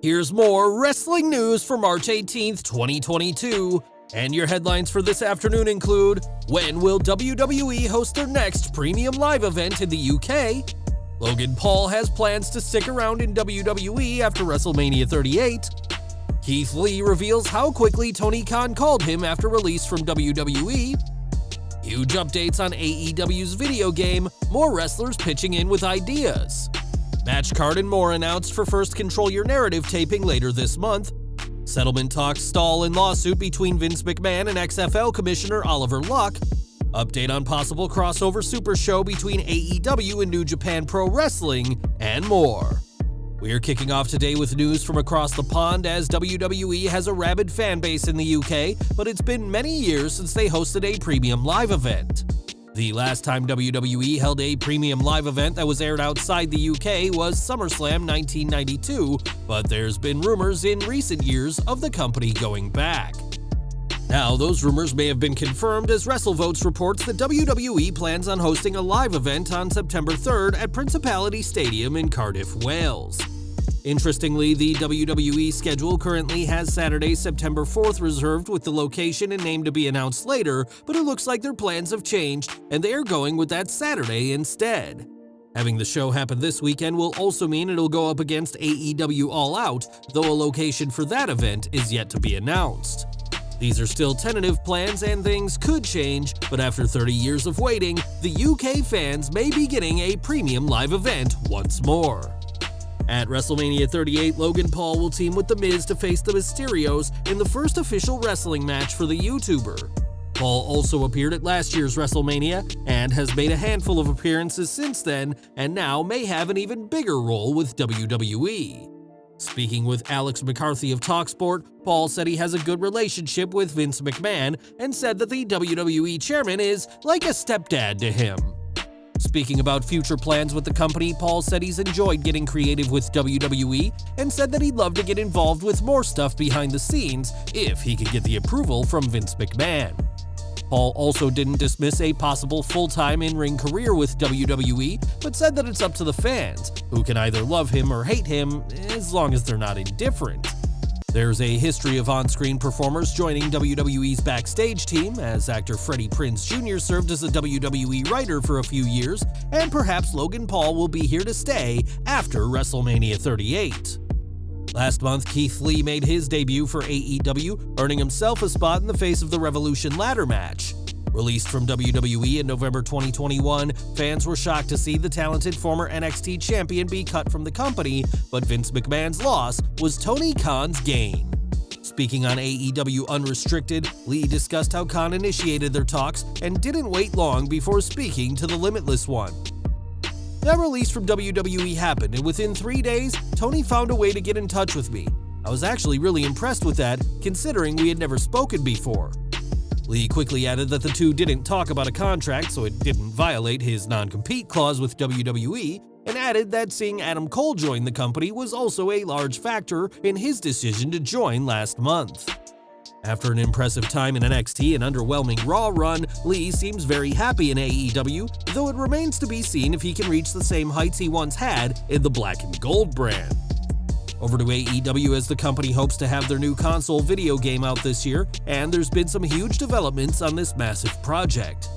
Here's more wrestling news for March 18th, 2022. And your headlines for this afternoon include: when will WWE host their next premium live event in the UK? Logan Paul has plans to stick around in WWE after WrestleMania 38. Keith Lee reveals how quickly Tony Khan called him after release from WWE. Huge updates on AEW's video game, more wrestlers pitching in with ideas. Match card and more announced for First Control Your Narrative taping later this month. Settlement talks stall in lawsuit between Vince McMahon and XFL Commissioner Oliver Luck. Update on possible crossover Supershow between AEW and New Japan Pro Wrestling, and more. We're kicking off today with news from across the pond as WWE has a rabid fan base in the UK, but it's been many years since they hosted a premium live event. The last time WWE held a premium live event that was aired outside the UK was SummerSlam 1992, but there's been rumors in recent years of the company going back. Now, those rumors may have been confirmed as WrestleVotes reports that WWE plans on hosting a live event on September 3rd at Principality Stadium in Cardiff, Wales. Interestingly, the WWE schedule currently has Saturday, September 4th reserved with the location and name to be announced later, but it looks like their plans have changed and they are going with that Saturday instead. Having the show happen this weekend will also mean it'll go up against AEW All Out, though a location for that event is yet to be announced. These are still tentative plans and things could change, but after 30 years of waiting, the UK fans may be getting a premium live event once more. At WrestleMania 38, Logan Paul will team with The Miz to face the Mysterios in the first official wrestling match for the YouTuber. Paul also appeared at last year's WrestleMania and has made a handful of appearances since then, and now may have an even bigger role with WWE. Speaking with Alex McCarthy of TalkSport, Paul said he has a good relationship with Vince McMahon and said that the WWE chairman is like a stepdad to him. Speaking about future plans with the company, Paul said he's enjoyed getting creative with WWE and said that he'd love to get involved with more stuff behind the scenes if he could get the approval from Vince McMahon. Paul also didn't dismiss a possible full-time in-ring career with WWE, but said that it's up to the fans, who can either love him or hate him as long as they're not indifferent. There's a history of on-screen performers joining WWE's backstage team, as actor Freddie Prinze Jr. served as a WWE writer for a few years, and perhaps Logan Paul will be here to stay after WrestleMania 38. Last month, Keith Lee made his debut for AEW, earning himself a spot in the Face of the Revolution ladder match. Released from WWE in November 2021, fans were shocked to see the talented former NXT champion be cut from the company, but Vince McMahon's loss was Tony Khan's gain. Speaking on AEW Unrestricted, Lee discussed how Khan initiated their talks and didn't wait long before speaking to the Limitless One. That release from WWE happened, and within 3 days, Tony found a way to get in touch with me. I was actually really impressed with that, considering we had never spoken before. Lee quickly added that the two didn't talk about a contract, so it didn't violate his non-compete clause with WWE, and added that seeing Adam Cole join the company was also a large factor in his decision to join last month. After an impressive time in NXT and underwhelming Raw run, Lee seems very happy in AEW, though it remains to be seen if he can reach the same heights he once had in the Black and Gold brand. Over to AEW as the company hopes to have their new console video game out this year, and there's been some huge developments on this massive project.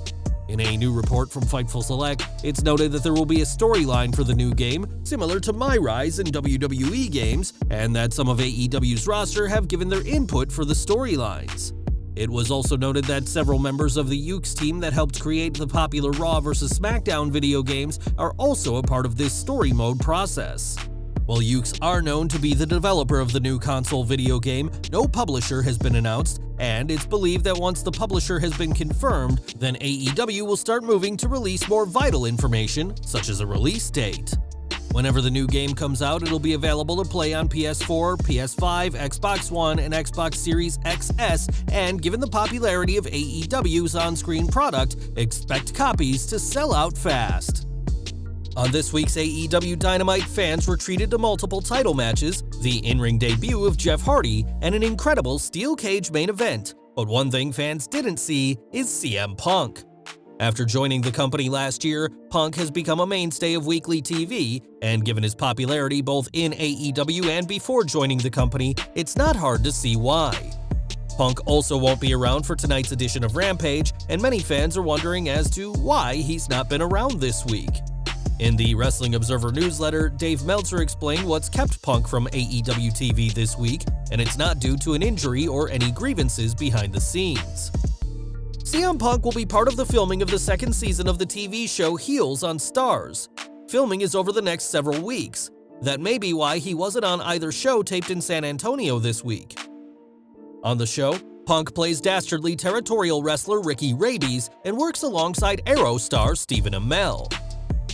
In a new report from Fightful Select, it's noted that there will be a storyline for the new game, similar to My Rise in WWE games, and that some of AEW's roster have given their input for the storylines. It was also noted that several members of the Ukes team that helped create the popular Raw vs. SmackDown video games are also a part of this story mode process. While Ukes are known to be the developer of the new console video game, no publisher has been announced, and it's believed that once the publisher has been confirmed, then AEW will start moving to release more vital information, such as a release date. Whenever the new game comes out, it'll be available to play on PS4, PS5, Xbox One, and Xbox Series XS, and given the popularity of AEW's on-screen product, expect copies to sell out fast. On this week's AEW Dynamite, fans were treated to multiple title matches, the in-ring debut of Jeff Hardy, and an incredible steel cage main event. But one thing fans didn't see is CM Punk. After joining the company last year, Punk has become a mainstay of weekly TV, and given his popularity both in AEW and before joining the company, it's not hard to see why. Punk also won't be around for tonight's edition of Rampage, and many fans are wondering as to why he's not been around this week. In the Wrestling Observer newsletter, Dave Meltzer explained what's kept Punk from AEW TV this week, and it's not due to an injury or any grievances behind the scenes. CM Punk will be part of the filming of the second season of the TV show Heels on Starz. Filming is over the next several weeks. That may be why he wasn't on either show taped in San Antonio this week. On the show, Punk plays dastardly territorial wrestler Ricky Rabies and works alongside Arrow star Stephen Amell.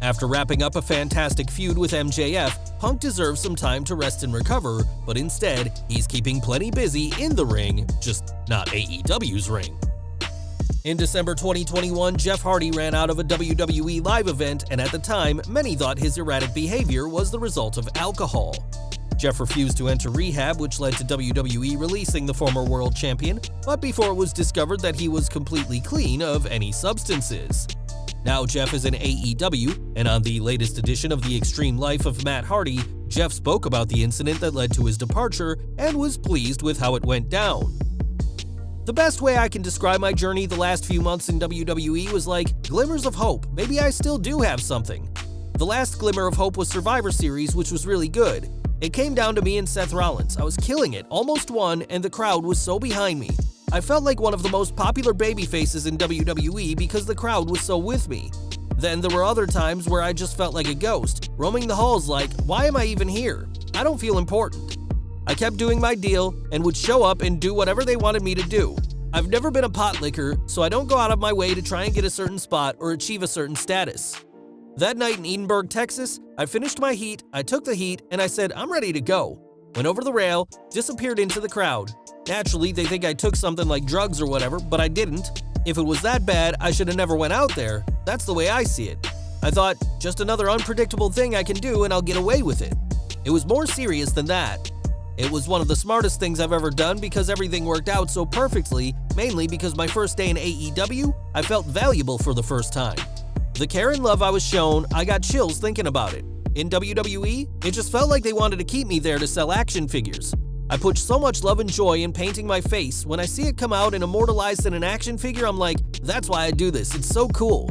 After wrapping up a fantastic feud with MJF, Punk deserves some time to rest and recover, but instead, he's keeping plenty busy in the ring, just not AEW's ring. In December 2021, Jeff Hardy ran out of a WWE live event, and at the time, many thought his erratic behavior was the result of alcohol. Jeff refused to enter rehab, which led to WWE releasing the former world champion, but before it was discovered that he was completely clean of any substances. Now Jeff is in AEW, and on the latest edition of The Extreme Life of Matt Hardy, Jeff spoke about the incident that led to his departure and was pleased with how it went down. The best way I can describe my journey the last few months in WWE was like glimmers of hope. Maybe I still do have something. The last glimmer of hope was Survivor Series, which was really good. It came down to me and Seth Rollins. I was killing it, almost won, and the crowd was so behind me. I felt like one of the most popular babyfaces in WWE because the crowd was so with me. Then there were other times where I just felt like a ghost, roaming the halls like, why am I even here? I don't feel important. I kept doing my deal and would show up and do whatever they wanted me to do. I've never been a pot licker, so I don't go out of my way to try and get a certain spot or achieve a certain status. That night in Edinburgh, Texas, I finished my heat, I took the heat, and I said, I'm ready to go. Went over the rail, disappeared into the crowd. Naturally, they think I took something like drugs or whatever, but I didn't. If it was that bad, I should have never went out there. That's the way I see it. I thought, just another unpredictable thing I can do and I'll get away with it. It was more serious than that. It was one of the smartest things I've ever done because everything worked out so perfectly, mainly because my first day in AEW, I felt valuable for the first time. The care and love I was shown, I got chills thinking about it. In WWE, it just felt like they wanted to keep me there to sell action figures. I put so much love and joy in painting my face. When I see it come out and immortalized in an action figure, I'm like, that's why I do this, it's so cool.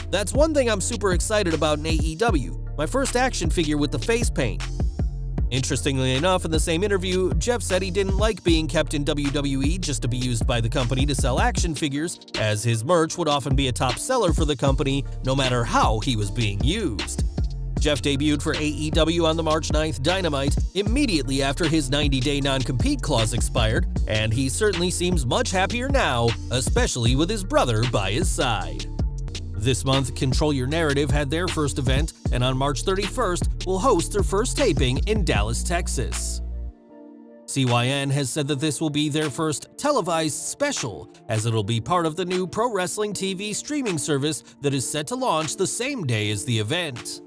That's one thing I'm super excited about in AEW, my first action figure with the face paint. Interestingly enough, in the same interview, Jeff said he didn't like being kept in WWE just to be used by the company to sell action figures, as his merch would often be a top seller for the company no matter how he was being used. Jeff debuted for AEW on the March 9th Dynamite immediately after his 90-day non-compete clause expired, and he certainly seems much happier now, especially with his brother by his side. This month, Control Your Narrative had their first event, and on March 31st will host their first taping in Dallas, Texas. CYN has said that this will be their first televised special, as it'll be part of the new Pro Wrestling TV streaming service that is set to launch the same day as the event.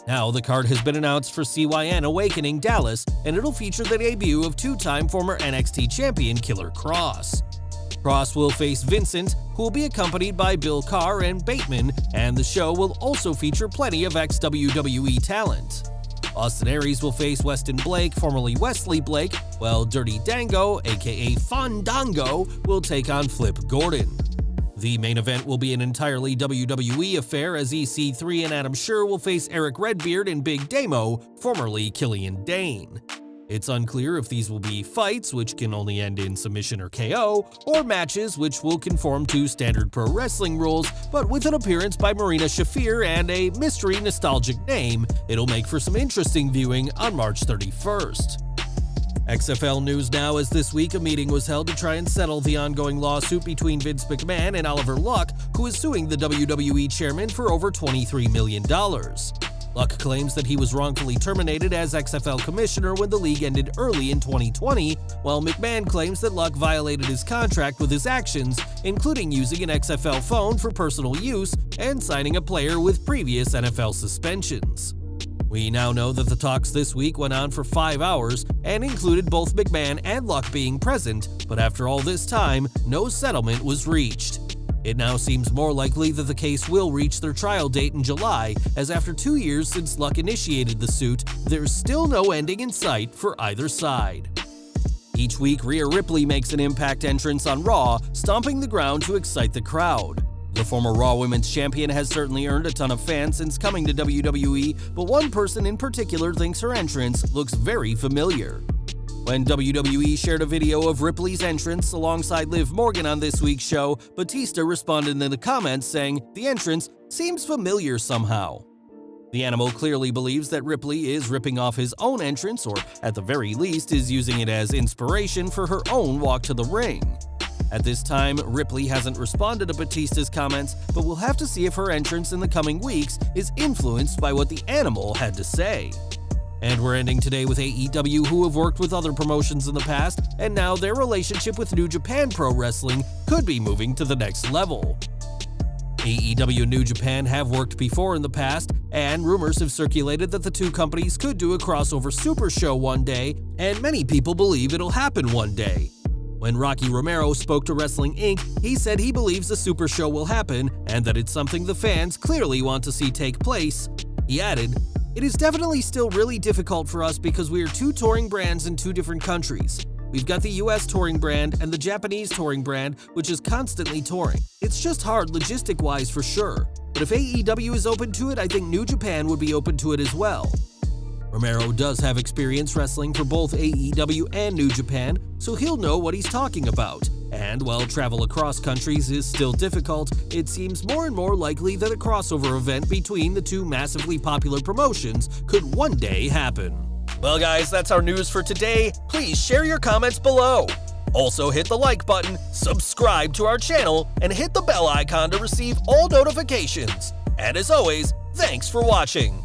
Now, the card has been announced for CYN Awakening Dallas, and it'll feature the debut of two-time former NXT champion Killer Kross. Kross will face Vincent, who will be accompanied by Bill Carr and Bateman, and the show will also feature plenty of ex-WWE talent. Austin Aries will face Weston Blake, formerly Wesley Blake, while Dirty Dango, aka Fandango, will take on Flip Gordon. The main event will be an entirely WWE affair as EC3 and Adam Scherr will face Eric Redbeard and Big Damo, formerly Killian Dane. It's unclear if these will be fights, which can only end in submission or KO, or matches, which will conform to standard pro wrestling rules, but with an appearance by Marina Shafir and a mystery nostalgic name, it'll make for some interesting viewing on March 31st. XFL news now, as this week a meeting was held to try and settle the ongoing lawsuit between Vince McMahon and Oliver Luck, who is suing the WWE chairman for over $23 million. Luck claims that he was wrongfully terminated as XFL commissioner when the league ended early in 2020, while McMahon claims that Luck violated his contract with his actions, including using an XFL phone for personal use and signing a player with previous NFL suspensions. We now know that the talks this week went on for 5 hours and included both McMahon and Luck being present, but after all this time, no settlement was reached. It now seems more likely that the case will reach their trial date in July, as after 2 years since Luck initiated the suit, there's still no ending in sight for either side. Each week, Rhea Ripley makes an Impact entrance on Raw, stomping the ground to excite the crowd. The former Raw Women's Champion has certainly earned a ton of fans since coming to WWE, but one person in particular thinks her entrance looks very familiar. When WWE shared a video of Ripley's entrance alongside Liv Morgan on this week's show, Batista responded in the comments saying the entrance seems familiar somehow. The Animal clearly believes that Ripley is ripping off his own entrance, or at the very least is using it as inspiration for her own walk to the ring. At this time, Ripley hasn't responded to Batista's comments, but we'll have to see if her entrance in the coming weeks is influenced by what the Animal had to say. And we're ending today with AEW, who have worked with other promotions in the past, and now their relationship with New Japan Pro Wrestling could be moving to the next level. AEW and New Japan have worked before in the past, and rumors have circulated that the two companies could do a crossover Supershow one day, and many people believe it'll happen one day. When Rocky Romero spoke to Wrestling Inc., he said he believes the Supershow will happen and that it's something the fans clearly want to see take place. He added, "It is definitely still really difficult for us because we are two touring brands in two different countries. We've got the US touring brand and the Japanese touring brand, which is constantly touring. It's just hard logistic-wise for sure. But if AEW is open to it, I think New Japan would be open to it as well." Romero does have experience wrestling for both AEW and New Japan, so he'll know what he's talking about. And while travel across countries is still difficult, it seems more and more likely that a crossover event between the two massively popular promotions could one day happen. Well guys, that's our news for today. Please share your comments below. Also hit the like button, subscribe to our channel, and hit the bell icon to receive all notifications. And as always, thanks for watching.